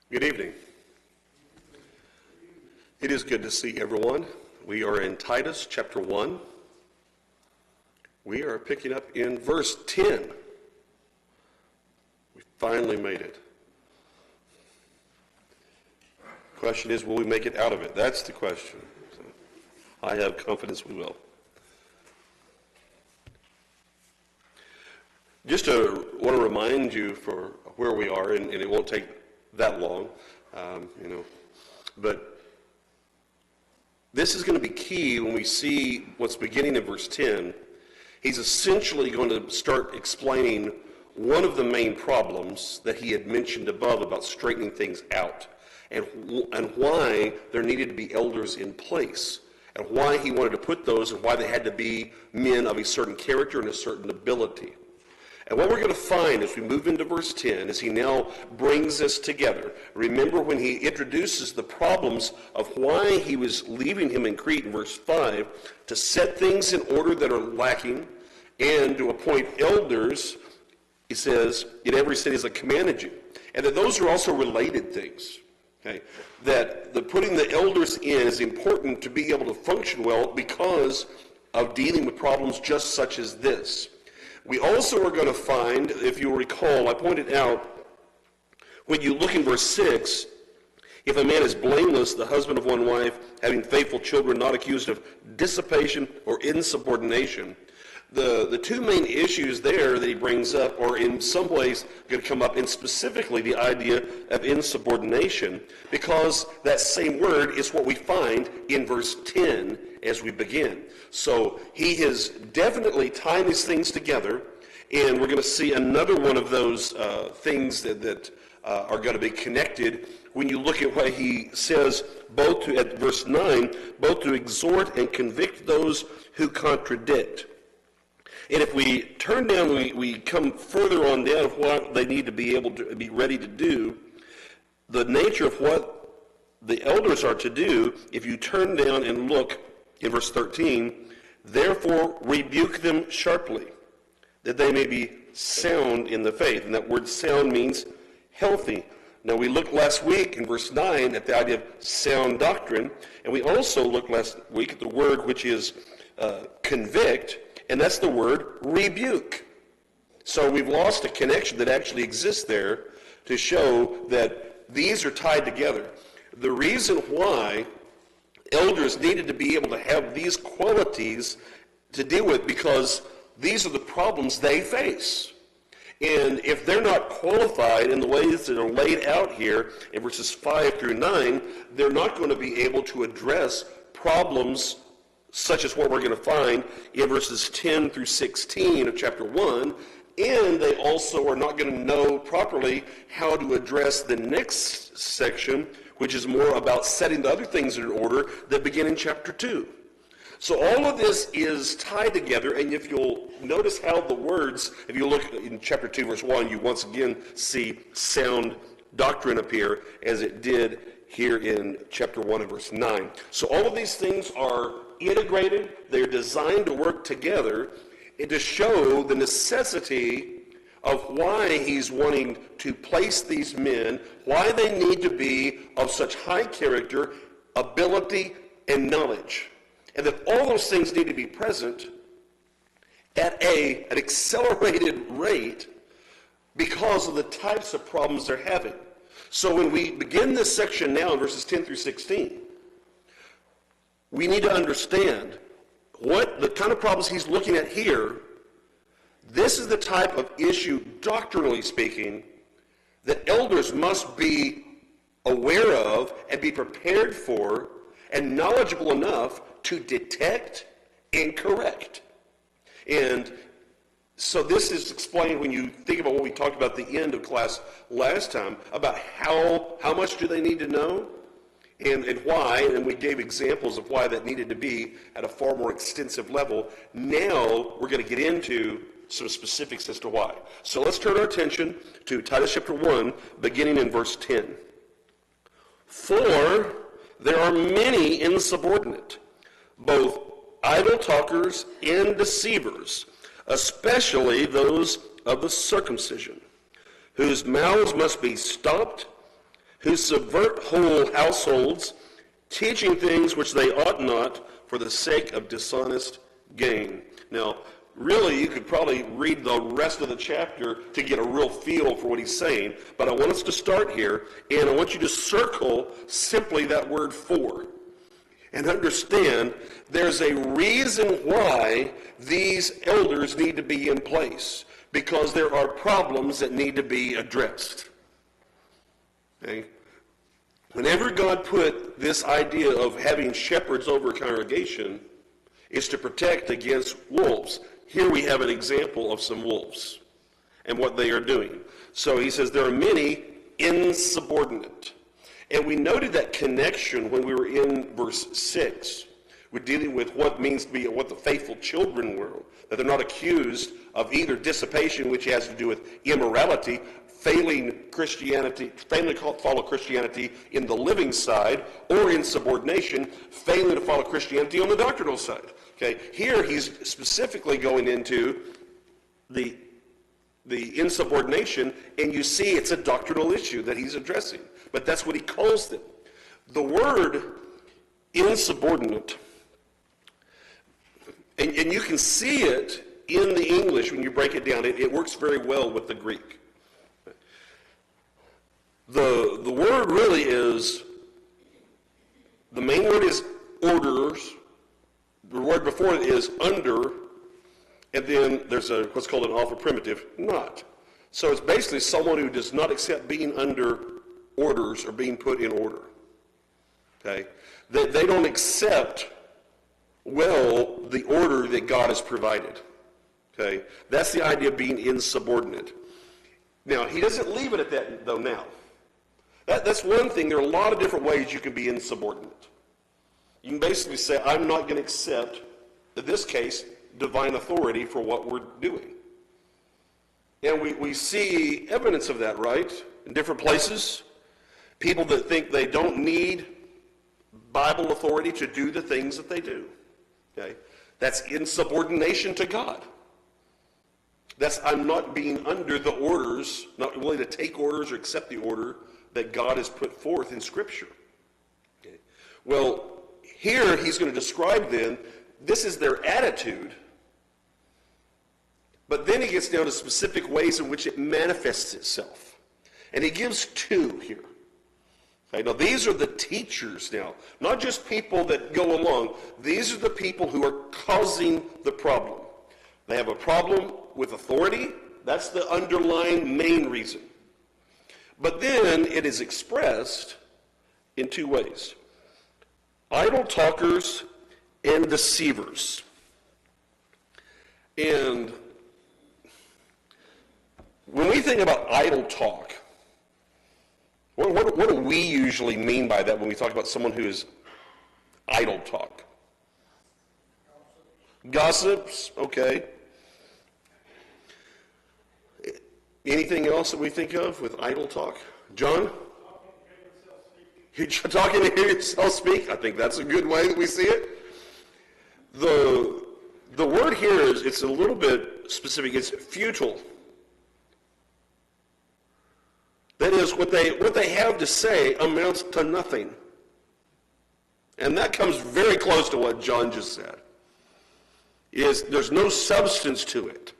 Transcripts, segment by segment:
Good evening. It is good to see everyone. We are in Titus chapter 1. We are picking up in verse 10. We finally made it. Question is, will we make it out of it? That's the question. So I have confidence we will. Just want to remind you for where we are, and it won't take that long, but this is going to be key when we see what's beginning in verse 10. He's essentially going to start explaining one of the main problems that he had mentioned above about straightening things out, and why there needed to be elders in place, and why he wanted to put those, and why they had to be men of a certain character and a certain ability. And what we're going to find as we move into verse 10 is he now brings us together. Remember when he introduces the problems of why he was leaving him in Crete in verse 5, to set things in order that are lacking and to appoint elders, he says, in every city as I commanded you. And that those are also related things. Okay? That the putting the elders in is important to be able to function well because of dealing with problems just such as this. We also are going to find, if you'll recall, I pointed out, when you look in verse 6, if a man is blameless, the husband of one wife, having faithful children, not accused of dissipation or insubordination, the two main issues there that he brings up are in some ways going to come up, and specifically the idea of insubordination, because that same word is what we find in verse 10 as we begin. So he is definitely tying these things together, and we're going to see another one of those things that are going to be connected when you look at what he says, at verse 9, both to exhort and convict those who contradict. And if we turn down, we come further on down of what they need to be able to be ready to do, the nature of what the elders are to do. If you turn down and look in verse 13, therefore rebuke them sharply, that they may be sound in the faith. And that word sound means healthy. Now we looked last week in verse 9 at the idea of sound doctrine, and we also looked last week at the word which is convict, and that's the word rebuke. So we've lost a connection that actually exists there to show that these are tied together. The reason why elders needed to be able to have these qualities to deal with, because these are the problems they face. And if they're not qualified in the ways that are laid out here in verses 5 through 9, they're not going to be able to address problems such as what we're going to find in verses 10 through 16 of chapter 1, and they also are not going to know properly how to address the next section, which is more about setting the other things in order that begin in chapter 2. So all of this is tied together, and if you'll notice how the words, if you look in chapter 2, verse 1, you once again see sound doctrine appear as it did here in chapter 1 and verse 9. So all of these things are integrated, they're designed to work together and to show the necessity of why he's wanting to place these men, why they need to be of such high character, ability, and knowledge. And that all those things need to be present at an accelerated rate because of the types of problems they're having. So when we begin this section now in verses 10 through 16, we need to understand what the kind of problems he's looking at here. This is the type of issue, doctrinally speaking, that elders must be aware of and be prepared for and knowledgeable enough to detect and correct. And so this is explained when you think about what we talked about at the end of class last time, about how much do they need to know and why, and we gave examples of why that needed to be at a far more extensive level. Now we're going to get into some specifics as to why. So let's turn our attention to Titus chapter 1, beginning in verse 10. For there are many insubordinate, both idle talkers and deceivers, especially those of the circumcision, whose mouths must be stopped, who subvert whole households, teaching things which they ought not for the sake of dishonest gain. Now, really, you could probably read the rest of the chapter to get a real feel for what he's saying, but I want us to start here, and I want you to circle simply that word "for," and understand there's a reason why these elders need to be in place, because there are problems that need to be addressed. Okay? Whenever God put this idea of having shepherds over a congregation, it's to protect against wolves. Here we have an example of some wolves and what they are doing. So he says there are many insubordinate. And we noted that connection when we were in verse 6. We're dealing with what means to be what the faithful children were, that they're not accused of either dissipation, which has to do with immorality, failing Christianity, failing to follow Christianity in the living side, or insubordination, failing to follow Christianity on the doctrinal side. Okay, here he's specifically going into the insubordination, and you see it's a doctrinal issue that he's addressing. But that's what he calls them. The word insubordinate, and you can see it in the English when you break it down. It works very well with the Greek. The word really is, the main word is orders. The word before it is under, and then there's what's called an alpha primitive, not. So it's basically someone who does not accept being under orders or being put in order. Okay? They don't accept well the order that God has provided. Okay? That's the idea of being insubordinate. Now, he doesn't leave it at that, though, now. That's one thing. There are a lot of different ways you can be insubordinate. You can basically say, I'm not going to accept, in this case, divine authority for what we're doing. And we see evidence of that, right? In different places. People that think they don't need Bible authority to do the things that they do. Okay? That's insubordination to God. That's I'm not being under the orders, not willing to take orders or accept the order that God has put forth in Scripture. Okay? Well, here he's going to describe then, this is their attitude, but then he gets down to specific ways in which it manifests itself. And he gives two here. Okay, now these are the teachers now, not just people that go along. These are the people who are causing the problem. They have a problem with authority. That's the underlying main reason. But then it is expressed in two ways. Idle talkers and deceivers. And when we think about idle talk, what do we usually mean by that when we talk about someone who is idle talk? Gossips, okay. Anything else that we think of with idle talk? John? You're talking to hear yourself speak? I think that's a good way that we see it. The word here is, it's a little bit specific. It's futile. That is, what they have to say amounts to nothing. And that comes very close to what John just said. There's no substance to it.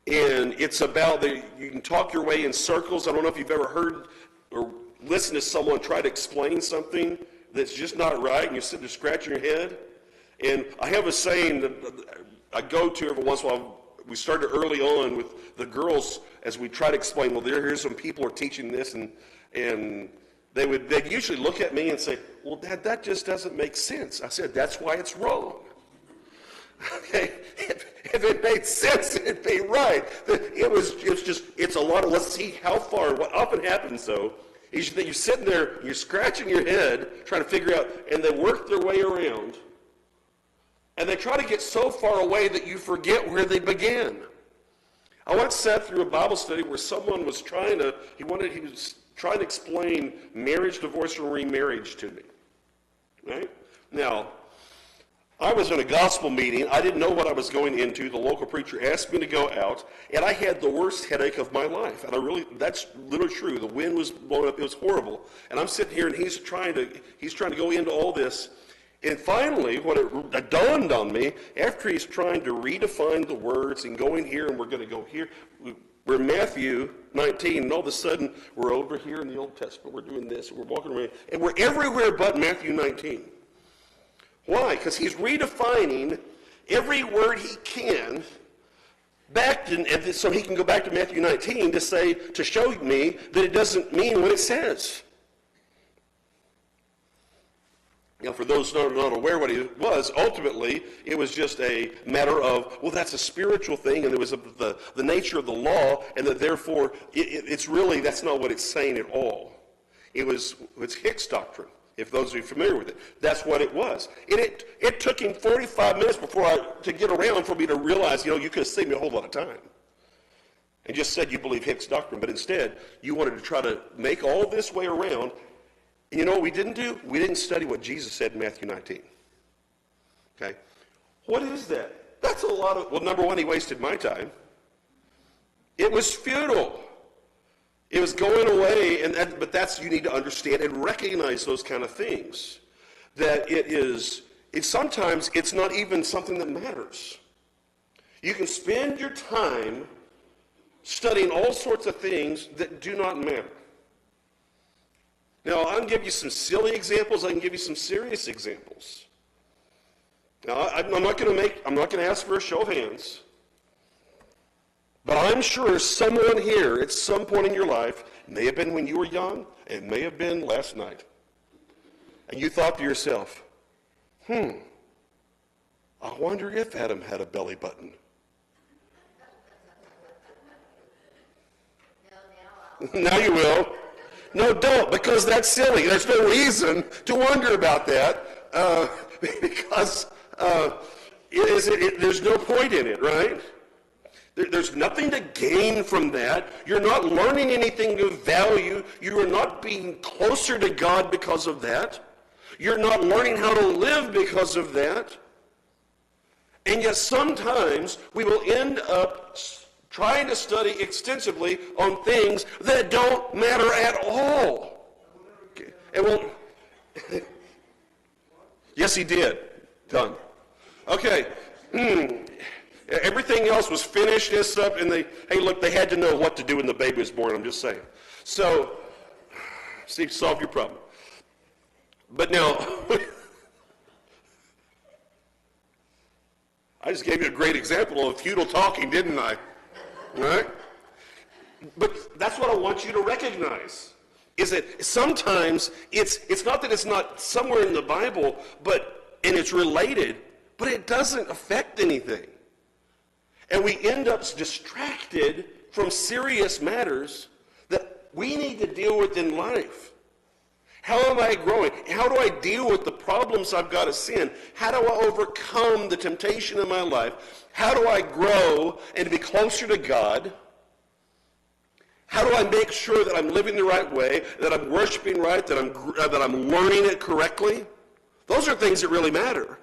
And it's about, you can talk your way in circles. I don't know if you've ever heard or listened to someone try to explain something that's just not right, and you're sitting there scratching your head. And I have a saying that I go to every once in a while. We started early on with the girls as we try to explain, well, here's some people are teaching this, and they'd usually look at me and say, well, Dad, that just doesn't make sense. I said, that's why it's wrong. Okay, if it made sense, it'd be right. It's a lot of, let's see how far. What often happens, though, is that you're sitting there, you're scratching your head, trying to figure out, and they work their way around, and they try to get so far away that you forget where they began. I once sat through a Bible study where someone was trying to explain marriage, divorce, or remarriage to me. Right? Now, I was in a gospel meeting. I didn't know what I was going into. The local preacher asked me to go out, and I had the worst headache of my life. And that's literally true. The wind was blowing up. It was horrible. And I'm sitting here, and he's trying to go into all this. And finally, when it dawned on me, after he's trying to redefine the words and going here, and we're going to go here, we're in Matthew 19, and all of a sudden, we're over here in the Old Testament. We're doing this, and we're walking around, and we're everywhere but Matthew 19. Why? Because he's redefining every word he can back and so he can go back to Matthew 19 to show me that it doesn't mean what it says. Now, for those not aware what it was, ultimately, it was just a matter of, well, that's a spiritual thing, and it was the nature of the law, and that therefore, it's really, that's not what it's saying at all. It's Hicks doctrine, if those of you are familiar with it. That's what it was. And it took him 45 minutes to get around for me to realize, you could have saved me a whole lot of time. And just said you believe Hicks doctrine, but instead, you wanted to try to make all this way around. And you know what we didn't do? We didn't study what Jesus said in Matthew 19. Okay? What is that? That's a lot of, well, number one, he wasted my time. It was futile. It was going away, but you need to understand and recognize those kind of things. That sometimes it's not even something that matters. You can spend your time studying all sorts of things that do not matter. Now, I can give you some silly examples. I can give you some serious examples. Now, I'm not going to ask for a show of hands. But I'm sure someone here at some point in your life, may have been when you were young, it may have been last night, and you thought to yourself, I wonder if Adam had a belly button. Now you will. No, don't, because that's silly. There's no reason to wonder about that because there's no point in it, right? There's nothing to gain from that. You're not learning anything of value. You are not being closer to God because of that. You're not learning how to live because of that. And yet sometimes we will end up trying to study extensively on things that don't matter at all. Okay. And yes, he did. Done. Okay. Everything else was finished and stuff, and they had to know what to do when the baby was born, I'm just saying. So, see, solve your problem. But now, I just gave you a great example of futile talking, didn't I? Right? But that's what I want you to recognize, is that sometimes it's not that it's not somewhere in the Bible, and it's related, but it doesn't affect anything. And we end up distracted from serious matters that we need to deal with in life. How am I growing? How do I deal with the problems I've got to sin? How do I overcome the temptation in my life? How do I grow and be closer to God? How do I make sure that I'm living the right way, that I'm worshiping right, that I'm learning it correctly? Those are things that really matter.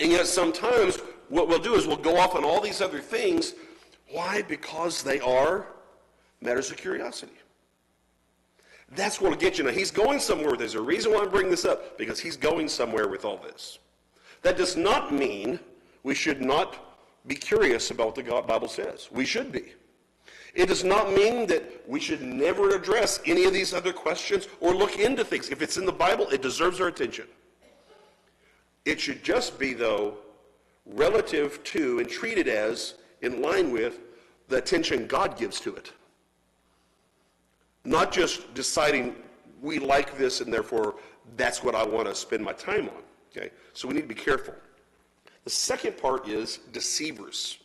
And yet sometimes what we'll do is we'll go off on all these other things. Why? Because they are matters of curiosity. That's what will get you. Now, he's going somewhere. There's a reason why I'm bringing this up, because he's going somewhere with all this. That does not mean we should not be curious about what the Bible says. We should be. It does not mean that we should never address any of these other questions or look into things. If it's in the Bible, it deserves our attention. It should just be, though, relative to and treated as in line with the attention God gives to it. Not just deciding we like this and therefore that's what I want to spend my time on. Okay? So we need to be careful. The second part is deceivers.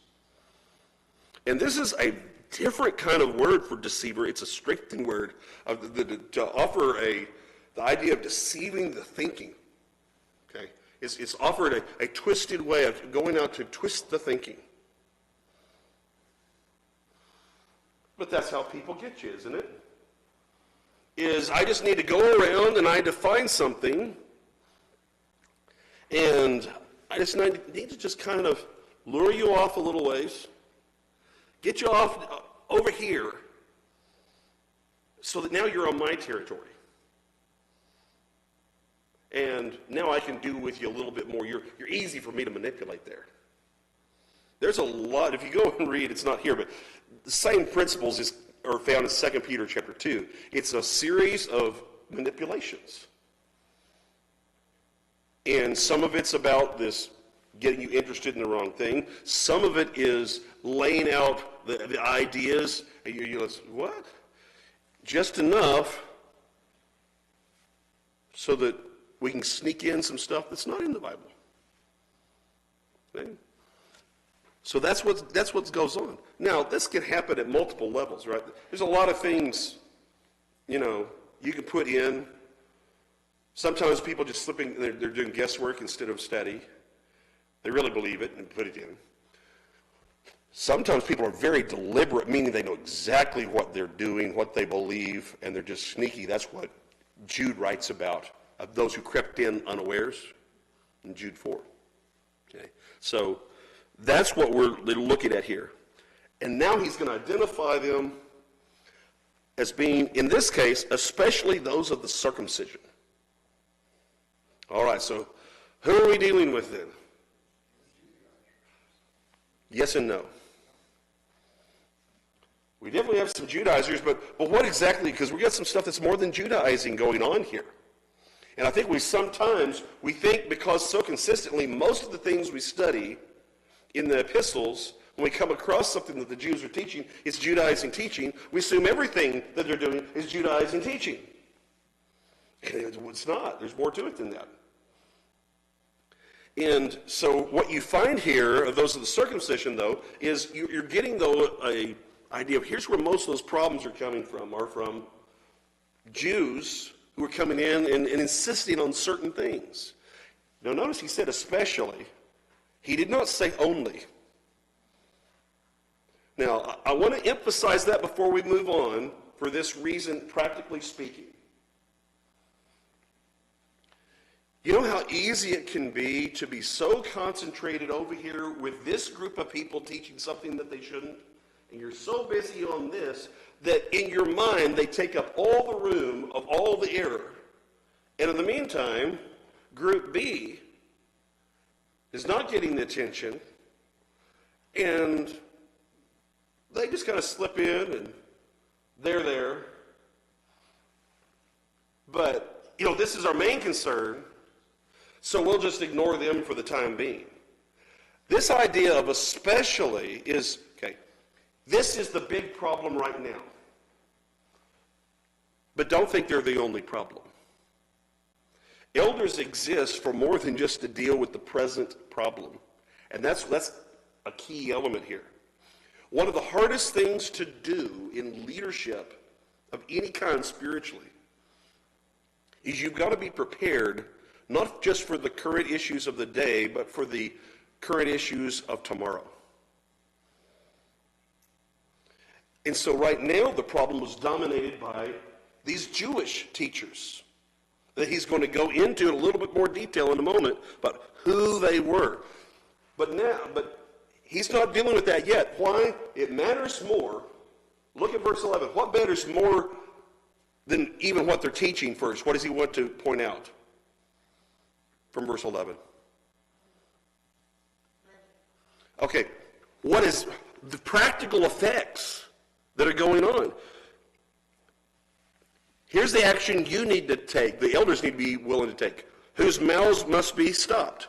And this is a different kind of word for deceiver. It's a strengthened word to offer the idea of deceiving the thinking. Okay? It's offered a twisted way of going out to twist the thinking. But that's how people get you, isn't it? I just need to go around and I define something, And I just need to just kind of lure you off a little ways, get you off over here, so that now you're on my territory. And now I can do with you a little bit more. You're easy for me to manipulate there. There's a lot, if you go and read, it's not here, but the same principles are found in 2 Peter chapter 2. It's a series of manipulations. And some of it's about this getting you interested in the wrong thing. Some of it is laying out the ideas. And you're what? Just enough so that we can sneak in some stuff that's not in the Bible. Okay? So that's what goes on. Now, this can happen at multiple levels, right? There's a lot of things, you can put in. Sometimes people just slipping, they're doing guesswork instead of study. They really believe it and put it in. Sometimes people are very deliberate, meaning they know exactly what they're doing, what they believe, and they're just sneaky. That's what Jude writes about, of those who crept in unawares in Jude 4. Okay, so that's what we're looking at here. And now he's going to identify them as being, in this case, especially those of the circumcision. All right, so who are we dealing with then? Yes and no. We definitely have some Judaizers, but what exactly? Because we got some stuff that's more than Judaizing going on here. And I think we think because so consistently most of the things we study in the epistles, when we come across something that the Jews are teaching, it's Judaizing teaching, we assume everything that they're doing is Judaizing teaching. And it's not. There's more to it than that. And so what you find here, of those of the circumcision, though, is you're getting, though, a idea of here's where most of those problems are from Jews who are coming in and insisting on certain things. Now notice he said especially. He did not say only. Now, I want to emphasize that before we move on, for this reason, practically speaking. You know how easy it can be to be so concentrated over here with this group of people teaching something that they shouldn't, and you're so busy on this that in your mind they take up all the room of all the error. And in the meantime, group B is not getting the attention, and they just kind of slip in and they're there. But, this is our main concern, so we'll just ignore them for the time being. This idea of especially is, this is the big problem right now. But don't think they're the only problem. Elders exist for more than just to deal with the present problem. And that's a key element here. One of the hardest things to do in leadership of any kind spiritually is you've got to be prepared not just for the current issues of the day, but for the current issues of tomorrow. And so right now the problem was dominated by these Jewish teachers that he's going to go into in a little bit more detail in a moment about who they were. But he's not dealing with that yet. Why? It matters more. Look at verse 11. What matters more than even what they're teaching first? What does he want to point out from verse 11? Okay, what is the practical effects that are going on? Here's the action you need to take, the elders need to be willing to take, whose mouths must be stopped.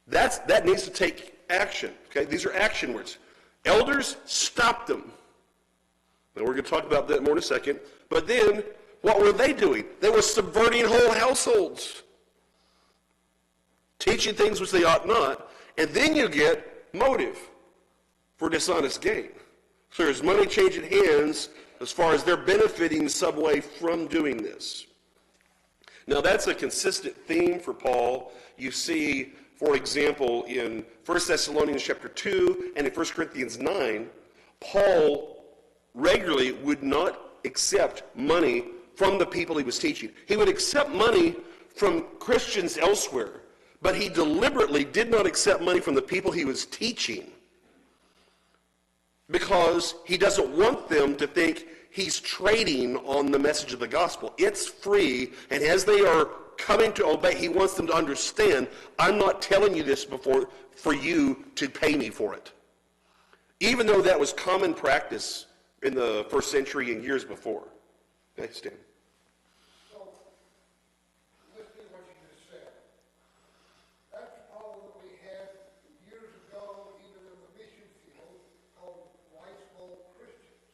That needs to take action. Okay, these are action words. Elders, stop them. Now we're going to talk about that more in a second. But then, what were they doing? They were subverting whole households, teaching things which they ought not, and then you get motive for dishonest gain. So there's money changing hands as far as they're benefiting in some way from doing this. Now that's a consistent theme for Paul. You see, for example, in 1 Thessalonians chapter 2 and in 1 Corinthians 9, Paul regularly would not accept money from the people he was teaching. He would accept money from Christians elsewhere, But he deliberately did not accept money from the people he was teaching because he doesn't want them to think he's trading on the message of the gospel. It's free, and as they are coming to obey, he wants them to understand, I'm not telling you this before for you to pay me for it. Even though that was common practice in the first century and years before. Okay, Stan. So, listening to what you just said, that's a problem that we had years ago, even in the mission field, called white school Christians.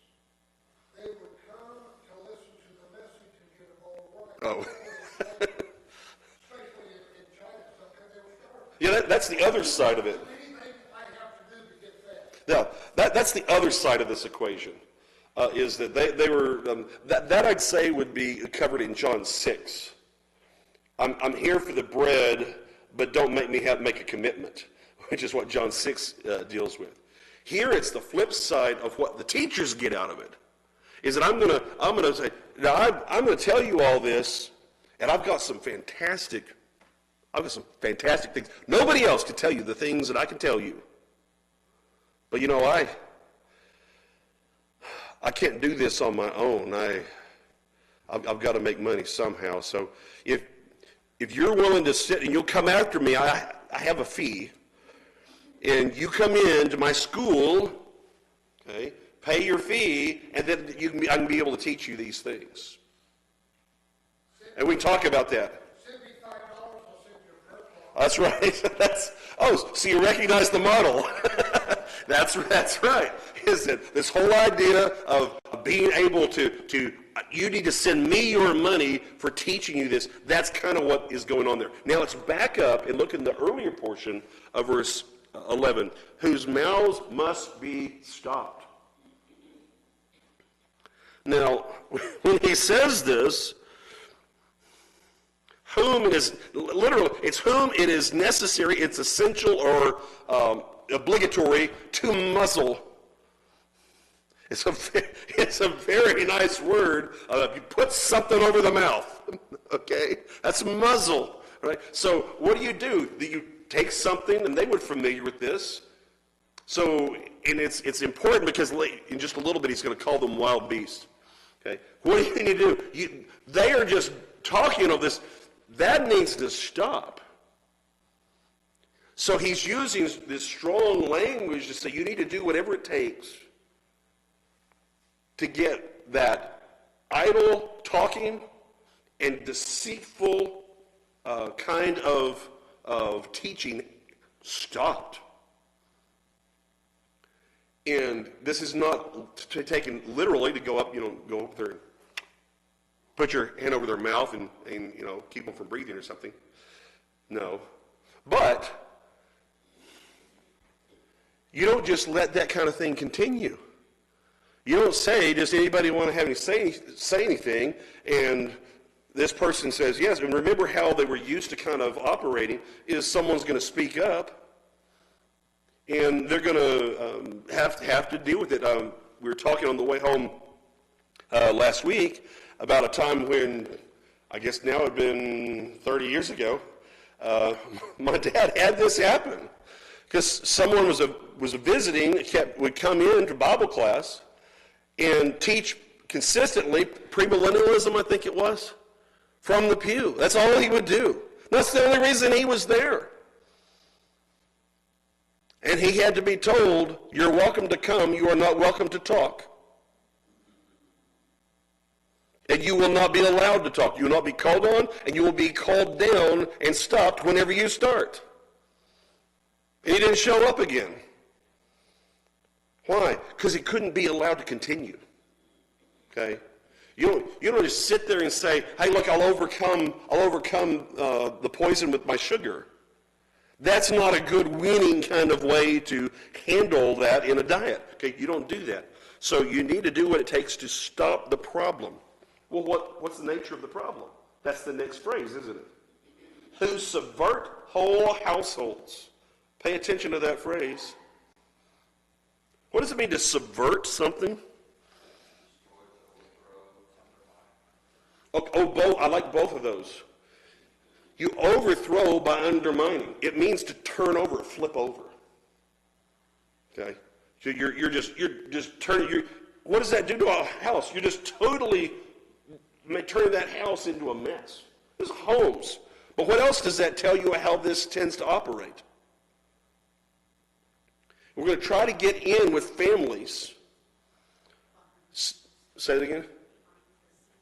They would come to listen to the message and get them all right. Oh. Especially in China, because they were starving. Yeah, that's the other side of it. Anything I have to do to get fed. Now, that's the other side of this equation, is that they were, that I'd say would be covered in John 6. I'm here for the bread, but don't make me make a commitment, which is what John 6 deals with. Here it's the flip side of what the teachers get out of it, is that I'm gonna say, now I'm gonna tell you all this, and I've got some fantastic things. Nobody else can tell you the things that I can tell you. But you know, I can't do this on my own. I've got to make money somehow. So if you're willing to sit and you'll come after me, I have a fee, and you come into my school, okay, pay your fee, and then I can be able to teach you these things. And we talk about that. Send me $5, I'll send you a prayer cloth. That's right. So you recognize the model. That's right. Is it this whole idea of being able to you need to send me your money for teaching you this. That's kind of what is going on there. Now let's back up and look in the earlier portion of verse 11. Whose mouths must be stopped. Now, when he says this, whom it is, literally, it's whom it is necessary, it's essential or obligatory to muzzle. It's a very nice word. You put something over the mouth, okay? That's muzzle, right? So what do? You take something, and they were familiar with this. So, and it's important because in just a little bit he's going to call them wild beasts, okay? What do you need to do? They are just talking of this. That needs to stop. So he's using this strong language to say you need to do whatever it takes to get that idle talking and deceitful kind of teaching stopped. And this is not taken literally to go up there and put your hand over their mouth and keep them from breathing or something. No. But you don't just let that kind of thing continue. You don't say, does anybody want to have me say anything? And this person says yes. And remember how they were used to kind of operating is someone's going to speak up, and they're going to have to deal with it. We were talking on the way home last week about a time when, I guess now it had been 30 years ago, my dad had this happen. Because someone was visiting, would come in to Bible class and teach consistently premillennialism, I think it was, from the pew. That's all he would do. That's the only reason he was there. And he had to be told, you're welcome to come, you are not welcome to talk. And you will not be allowed to talk. You will not be called on, and you will be called down and stopped whenever you start. And he didn't show up again. Why? Because he couldn't be allowed to continue. Okay? You don't just sit there and say, hey, look, I'll overcome the poison with my sugar. That's not a good winning kind of way to handle that in a diet. Okay? You don't do that. So you need to do what it takes to stop the problem. Well, what's the nature of the problem? That's the next phrase, isn't it? Who subvert whole households. Pay attention to that phrase. What does it mean to subvert something? I like both of those. You overthrow by undermining. It means to turn over, flip over. Okay? So you're just turning, what does that do to a house? You're just totally turning that house into a mess. This is homes. But what else does that tell you how this tends to operate? We're going to try to get in with families. Say it again.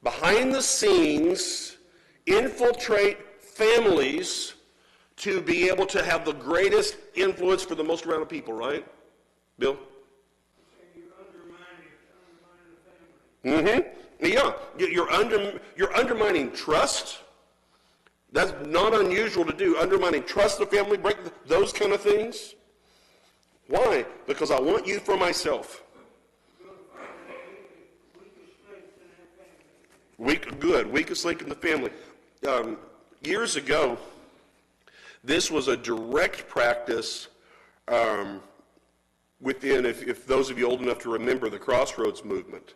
Behind the scenes, infiltrate families to be able to have the greatest influence for the most amount of people, right? Bill? Yeah. You're undermining trust. That's not unusual to do. Undermining trust of the family, break those kind of things. Why? Because I want you for myself. Weakest link in the family. Years ago, this was a direct practice within, if those of you old enough to remember the Crossroads movement,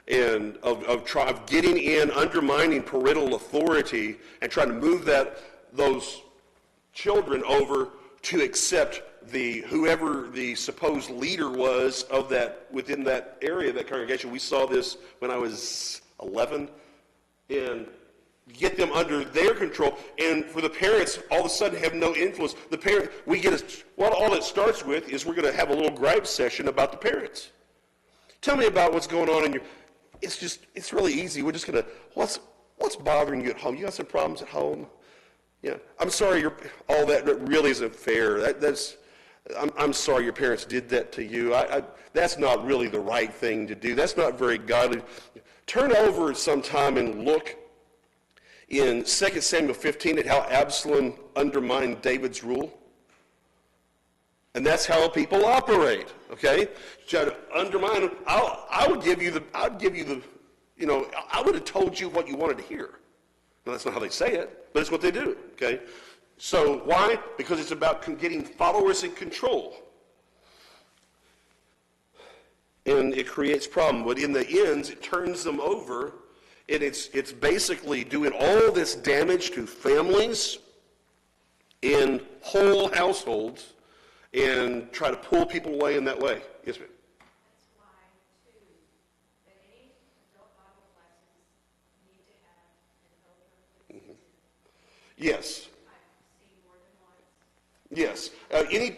and of getting in, undermining parental authority, and trying to move those children over to accept whoever the supposed leader was of that, within that area, that congregation. We saw this when I was 11, and get them under their control, and for the parents, all of a sudden have no influence. The parent, all it starts with is we're going to have a little gripe session about the parents. Tell me about what's going on in your. It's really easy. We're just going to. What's bothering you at home? You got some problems at home? Yeah. I'm sorry. All that really isn't fair. I'm sorry your parents did that to you. That's not really the right thing to do. That's not very godly. Turn over sometime and look in 2 Samuel 15 at how Absalom undermined David's rule. And that's how people operate, okay? Try to undermine them. I would have told you what you wanted to hear. Now, that's not how they say it, but it's what they do, okay? So why? Because it's about getting followers in control. And it creates problem. But in the end, it turns them over, and it's basically doing all this damage to families and whole households, and try to pull people away in that way. Yes, ma'am. That's why, too, that any adult Bible classes need to have an elder. Yes. I've seen more than once. Yes.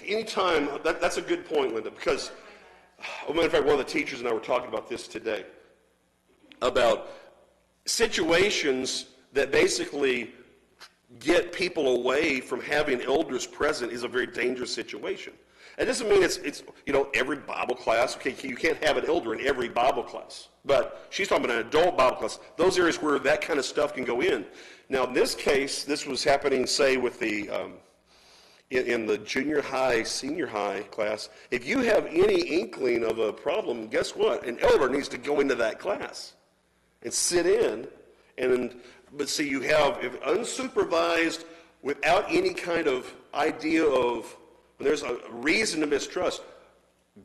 Any time, that's a good point, Linda, because, as a matter of fact, one of the teachers and I were talking about this today, about situations that basically get people away from having elders present is a very dangerous situation. It doesn't mean it's every Bible class. Okay, you can't have an elder in every Bible class. But she's talking about an adult Bible class. Those areas where that kind of stuff can go in. Now, in this case, this was happening, say, with the in the junior high, senior high class. If you have any inkling of a problem, guess what? An elder needs to go into that class and sit in. But see, you have, if unsupervised, without any kind of idea of, when there's a reason to mistrust,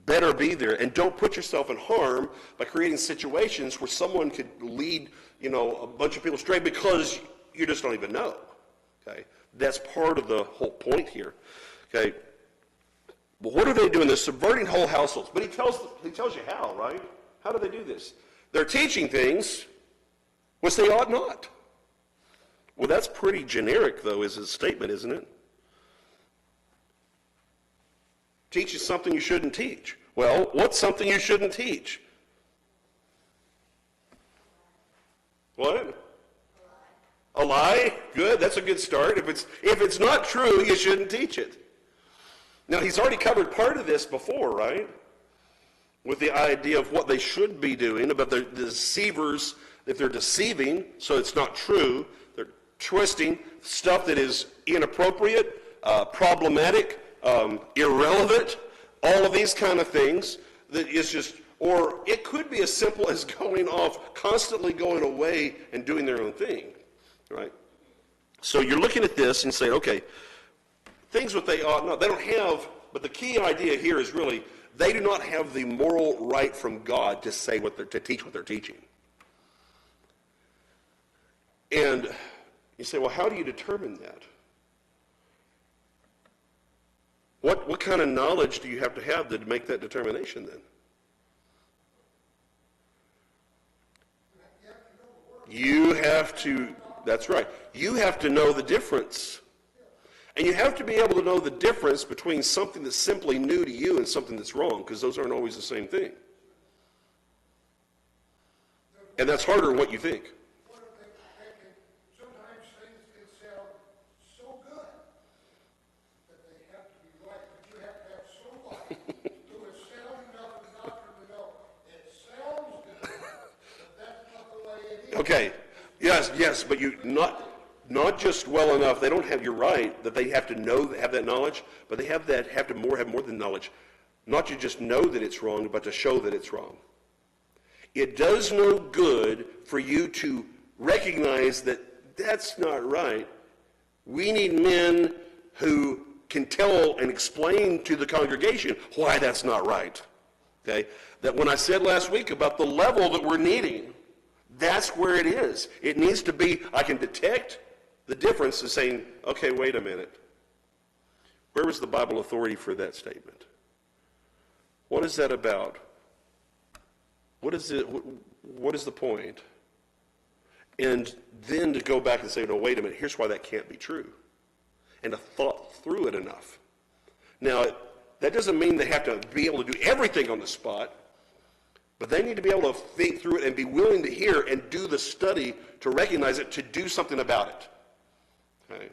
better be there. And don't put yourself in harm by creating situations where someone could lead, a bunch of people astray because you just don't even know. Okay? That's part of the whole point here. Okay? But what are they doing? They're subverting whole households. But he tells you how, right? How do they do this? They're teaching things which they ought not. Well, that's pretty generic, though, as a statement, isn't it? Teach you something you shouldn't teach. Well, what's something you shouldn't teach? What? A lie? Good. That's a good start. If it's not true, you shouldn't teach it. Now, he's already covered part of this before, right? With the idea of what they should be doing, about the deceivers, if they're deceiving, so it's not true, they're twisting stuff that is inappropriate, problematic, irrelevant, all of these kind of things that is just, or it could be as simple as going off, constantly going away and doing their own thing, right? So you're looking at this and saying, okay, things what they ought not, they don't have, but the key idea here is really, they do not have the moral right from God to teach what they're teaching. And, You say, well, how do you determine that? What kind of knowledge do you have to make that determination then? You have to, that's right. You have to know the difference. And you have to be able to know the difference between something that's simply new to you and something that's wrong, because those aren't always the same thing. And that's harder than what you think. Sometimes things can sound so good that they have to be right, but you have to have somebody who is sound enough in doctrine to know it sounds good, but that's not the way it is. Okay. Yes, but you not just well enough. They don't have you right that they have to know, have that knowledge, but they have more than knowledge. Not to just know that it's wrong, but to show that it's wrong. It does no good for you to recognize that that's not right. We need men who can tell and explain to the congregation why that's not right. Okay? That when I said last week about the level that we're needing, that's where it is. It needs to be, I can detect the difference in saying, okay, wait a minute. Where was the Bible authority for that statement? What is that about? What is it? What is the point? And then to go back and say, no, wait a minute, here's why that can't be true. And to thought through it enough. Now, that doesn't mean they have to be able to do everything on the spot, but they need to be able to think through it and be willing to hear and do the study to recognize it, to do something about it. Okay?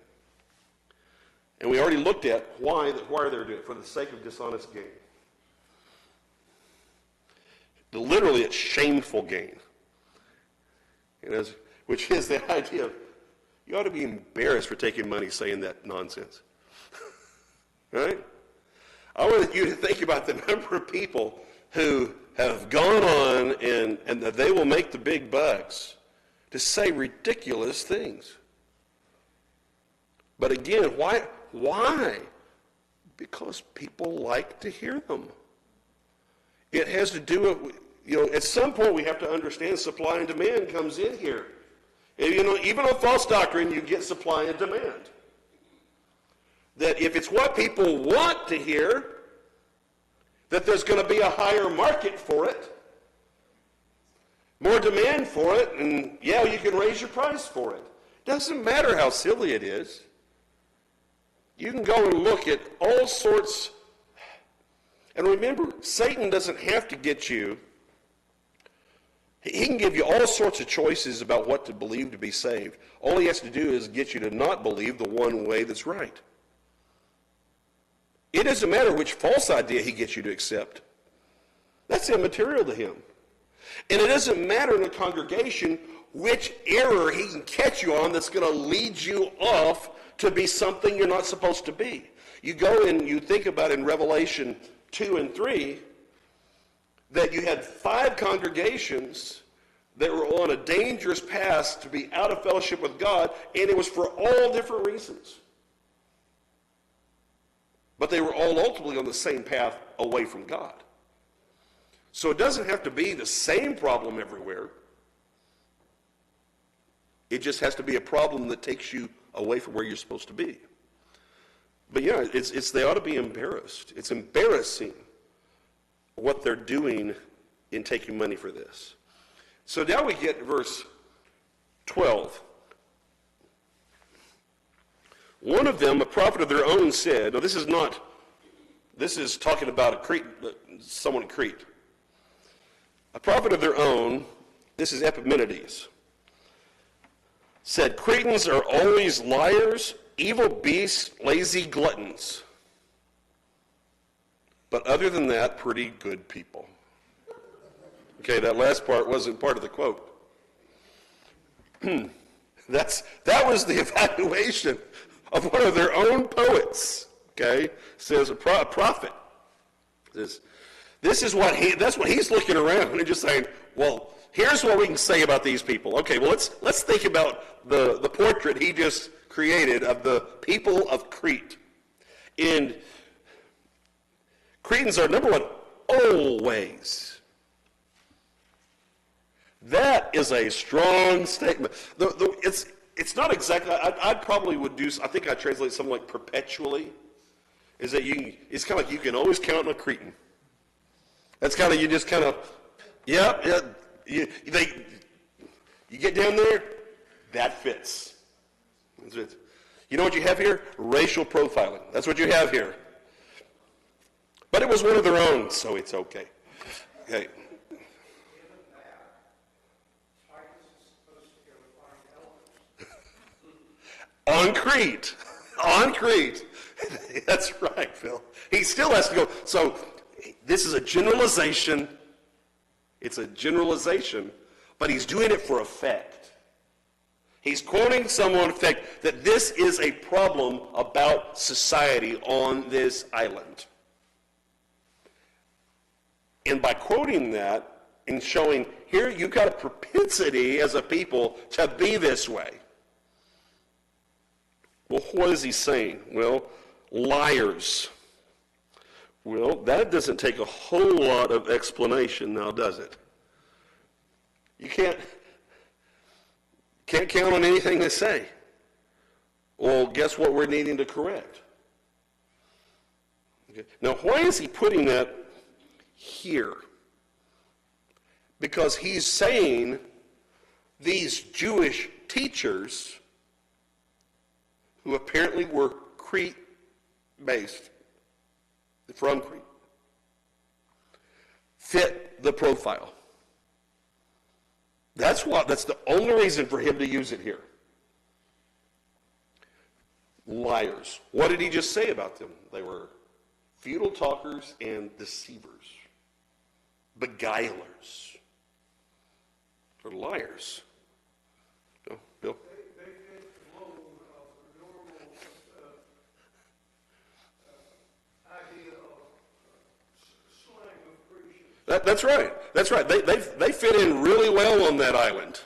And we already looked at why they're doing it, for the sake of dishonest gain. Literally, it's shameful gain. Which is the idea of, you ought to be embarrassed for taking money saying that nonsense. Right? I want you to think about the number of people who have gone on and that they will make the big bucks to say ridiculous things. But again, why? Because people like to hear them. It has to do with, at some point we have to understand supply and demand comes in here. And, even on false doctrine, you get supply and demand. That if it's what people want to hear, that there's going to be a higher market for it, more demand for it, and you can raise your price for it. Doesn't matter how silly it is. You can go and look at all sorts. And remember, Satan doesn't have to get you. He can give you all sorts of choices about what to believe to be saved. All he has to do is get you to not believe the one way that's right. It doesn't matter which false idea he gets you to accept. That's immaterial to him. And it doesn't matter in a congregation which error he can catch you on that's going to lead you off to be something you're not supposed to be. You go and you think about in Revelation 2 and 3 that you had 5 congregations that were on a dangerous path to be out of fellowship with God, and it was for all different reasons. But they were all ultimately on the same path away from God. So it doesn't have to be the same problem everywhere. It just has to be a problem that takes you away from where you're supposed to be. But they ought to be embarrassed. It's embarrassing what they're doing in taking money for this. So now we get verse 12. One of them, a prophet of their own, said, this is talking about someone in Crete. A prophet of their own, this is Epimenides, said, Cretans are always liars, evil beasts, lazy gluttons. But other than that, pretty good people. Okay, that last part wasn't part of the quote. That was the evaluation of one of their own poets. Okay, says a prophet. This is that's what he's looking around and just saying, well, here's what we can say about these people. Okay, well let's think about the portrait he just created of the people of Crete. And Cretans are, number one, always. That is a strong statement. It's not exactly, I probably would do, I think I translate something like perpetually, is that it's kind of like you can always count on a Cretan. That's kind of, you just kind of, yeah, you get down there, that fits. You know what you have here? Racial profiling. That's what you have here. But it was one of their own, so it's okay. Okay. On Crete. On Crete. That's right, Phil. He still has to go. So this is a generalization. It's a generalization, but he's doing it for effect. He's quoting someone effect that this is a problem about society on this island. And by quoting that and showing, here you've got a propensity as a people to be this way. Well, what is he saying? Well, liars. Well, that doesn't take a whole lot of explanation now, does it? You can't count on anything they say. Well, guess what we're needing to correct? Okay. Now, why is he putting that here? Because he's saying these Jewish teachers, who apparently were Crete-based, from Crete, fit the profile. That's the only reason for him to use it here. Liars. What did he just say about them? They were feudal talkers and deceivers, beguilers. They're liars. Bill? That's right. That's right. They fit in really well on that island.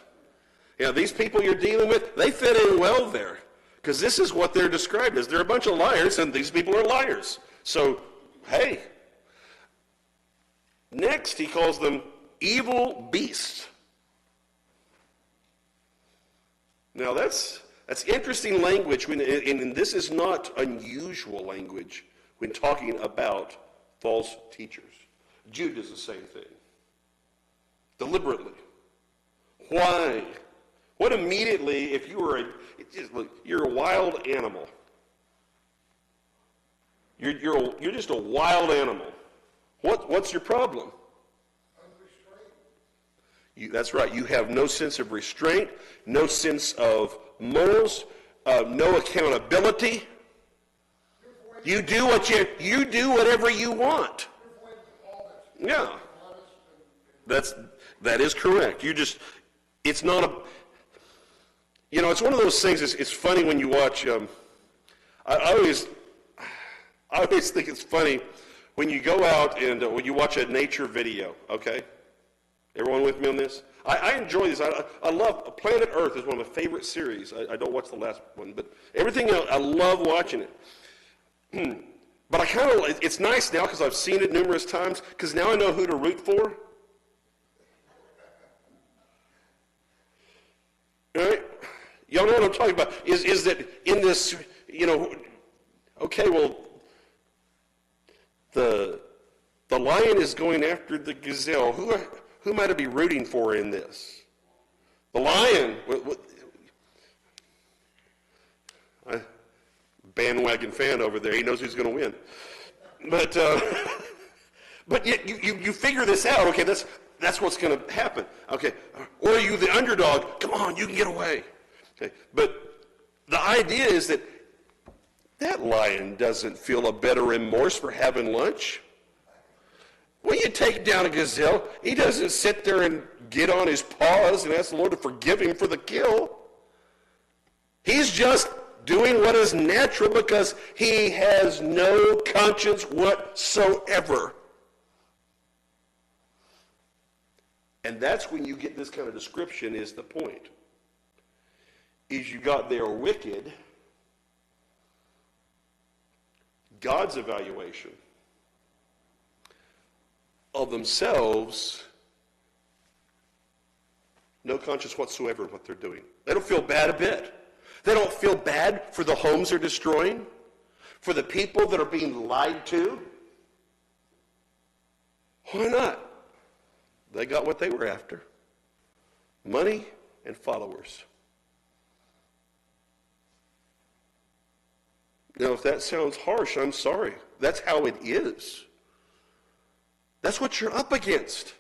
You know, these people you're dealing with, they fit in well there. Because this is what they're described as. They're a bunch of liars, and these people are liars. So, hey. Next, he calls them evil beasts. Now, that's interesting language, and this is not unusual language when talking about false teachers. Jude does the same thing. Deliberately. Why? What immediately, if you're a wild animal. You're just a wild animal. What's your problem? That's right. You have no sense of restraint, no sense of morals, no accountability. You do whatever you want. Yeah, that is correct. It's not it's one of those things. It's funny when you watch. I always think it's funny when you go out and when you watch a nature video. Okay, everyone with me on this? I enjoy this. I love Planet Earth is one of my favorite series. I don't watch the last one, but everything else I love watching it. But it's nice now because I've seen it numerous times because now I know who to root for. All right? Y'all know what I'm talking about. Is that in this, okay, well, the lion is going after the gazelle. Who might I be rooting for in this? The lion. Bandwagon fan over there. He knows who's going to win. But yet you figure this out. Okay, that's what's going to happen. Okay, or are you the underdog? Come on, you can get away. Okay, but the idea is that lion doesn't feel a bit of remorse for having lunch. When you take down a gazelle, he doesn't sit there and get on his paws and ask the Lord to forgive him for the kill. He's just doing what is natural because he has no conscience whatsoever. And that's when you get this kind of description is the point. Is you got their wicked, God's evaluation of themselves, no conscience whatsoever in what they're doing. They don't feel bad a bit. They don't feel bad for the homes they're destroying, for the people that are being lied to. Why not? They got what they were after. Money and followers. Now, if that sounds harsh, I'm sorry. That's how it is. That's what you're up against.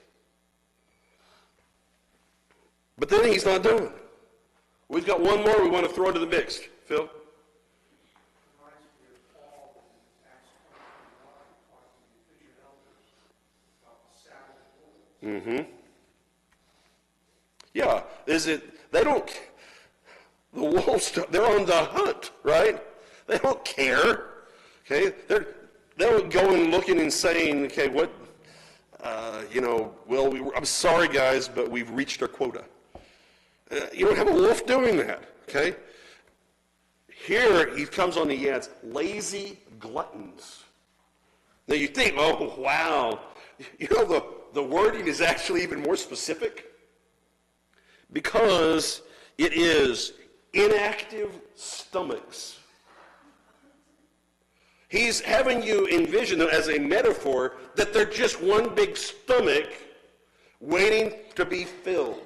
But then he's not done. We've got one more we want to throw into the mix. Phil? Mm-hmm. Yeah, they don't, the wolves, they're on the hunt, right? They don't care, okay? They don't go and looking and saying, okay, what, I'm sorry guys, but we've reached our quota. You don't have a wolf doing that, okay? Here he comes on the ads, lazy gluttons. Now you think, oh, wow. You know, the wording is actually even more specific because it is inactive stomachs. He's having you envision it as a metaphor that they're just one big stomach waiting to be filled.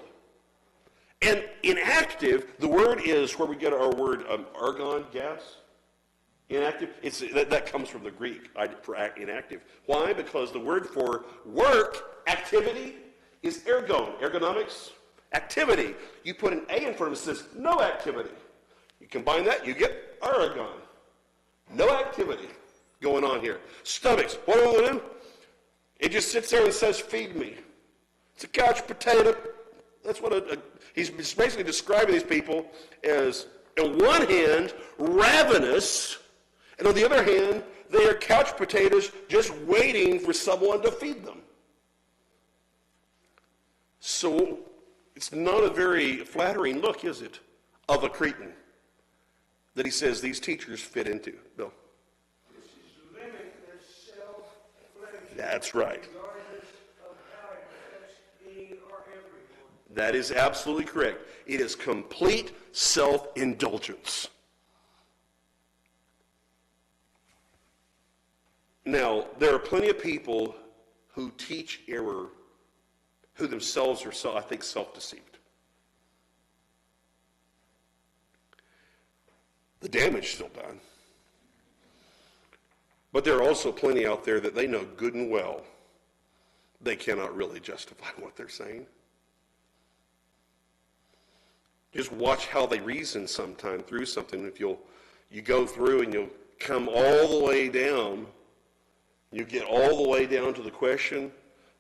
And inactive, the word is where we get our word argon, gas. Inactive, that comes from the Greek for inactive. Why? Because the word for work, activity, is ergonomics, activity. You put an A in front of it, says no activity. You combine that, you get argon. No activity going on here. Stomachs, what do we do? It just sits there and says, feed me. It's a couch potato. That's what he's basically describing these people as, on one hand, ravenous, and on the other hand, they are couch potatoes just waiting for someone to feed them. So it's not a very flattering look, is it, of a Cretan that he says these teachers fit into. Bill? This is limitless self-pleasure. That's right. Regardless of how it affects me or everyone. That is absolutely correct. It is complete self-indulgence. Now, there are plenty of people who teach error who themselves are, I think, self-deceived. The damage is still done. But there are also plenty out there that they know good and well they cannot really justify what they're saying. Just watch how they reason sometime through something. If you go through and you'll come all the way down, you get all the way down to the question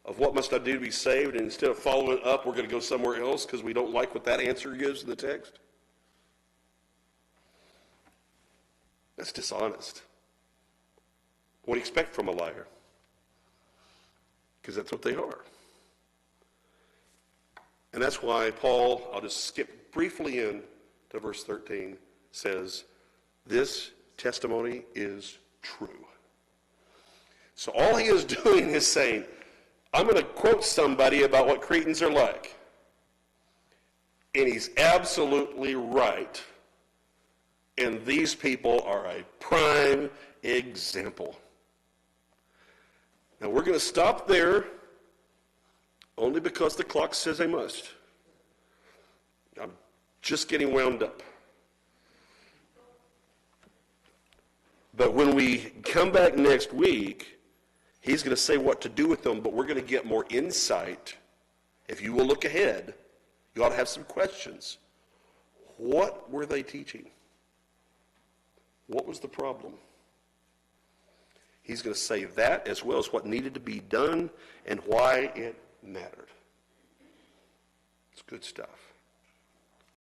of what must I do to be saved, and instead of following up, we're going to go somewhere else because we don't like what that answer gives in the text. That's dishonest. What do you expect from a liar? Because that's what they are. And that's why Paul, I'll just skip briefly in to verse 13, says, this testimony is true. So all he is doing is saying, I'm going to quote somebody about what Cretans are like. And he's absolutely right. And these people are a prime example. Now we're going to stop there only because the clock says I must. I'm just getting wound up. But when we come back next week, he's going to say what to do with them, but we're going to get more insight. If you will look ahead, you ought to have some questions. What were they teaching? What was the problem? He's going to say that as well as what needed to be done and why it mattered. It's good stuff.